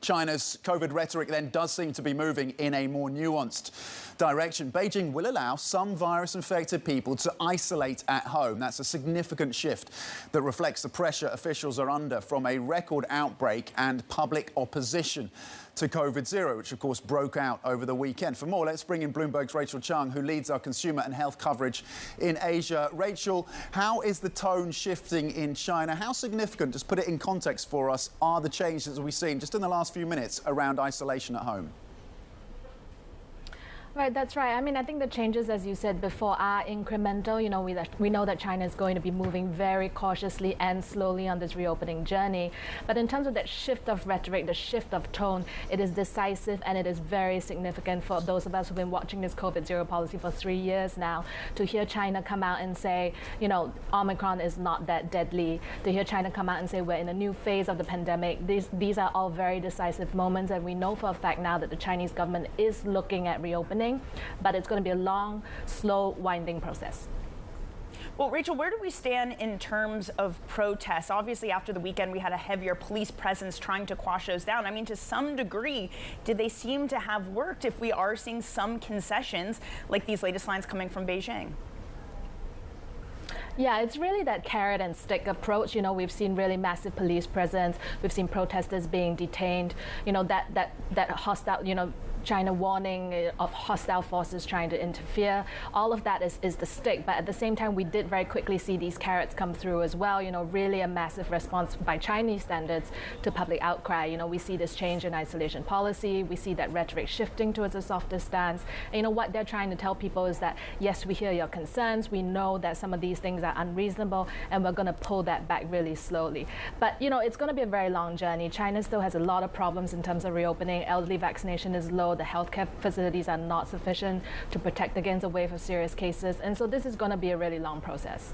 China's COVID rhetoric then does seem to be moving in a more nuanced direction. Beijing will allow some virus-infected people to isolate at home. That's a significant shift that reflects the pressure officials are under from a record outbreak and public opposition to COVID-0, which of course broke out over the weekend. For more, let's bring in Bloomberg's Rachel Chang, who leads our consumer and health coverage in Asia. Rachel, how is the tone shifting in China? How significant, just put it in context for us, are the changes we've seen just in the last few minutes around isolation at home? Right, that's right. I mean, I think the changes, as you said before, are incremental. You know, we know that China is going to be moving very cautiously and slowly on this reopening journey. But in terms of that shift of rhetoric, the shift of tone, it is decisive and it is very significant for those of us who've been watching this COVID-0 policy for 3 years now. To hear China come out and say, you know, Omicron is not that deadly. To hear China come out and say we're in a new phase of the pandemic. These are all very decisive moments, and we know for a fact now that the Chinese government is looking at reopening. But it's going to be a long, slow, winding process. Well, Rachel, where do we stand in terms of protests? Obviously, after the weekend, we had a heavier police presence trying to quash those down. I mean, to some degree, did they seem to have worked if we are seeing some concessions like these latest lines coming from Beijing? Yeah, it's really that carrot and stick approach. You know, we've seen really massive police presence. We've seen protesters being detained. You know, that hostile, you know, China warning of hostile forces trying to interfere. All of that is the stick. But at the same time, we did very quickly see these carrots come through as well. You know, really a massive response by Chinese standards to public outcry. You know, we see this change in isolation policy. We see that rhetoric shifting towards a softer stance. And, you know, what they're trying to tell people is that, yes, we hear your concerns. We know that some of these things are unreasonable, and we're going to pull that back really slowly. But, you know, it's going to be a very long journey. China still has a lot of problems in terms of reopening. Elderly vaccination is low. The healthcare facilities are not sufficient to protect against a wave of serious cases. And so this is going to be a really long process.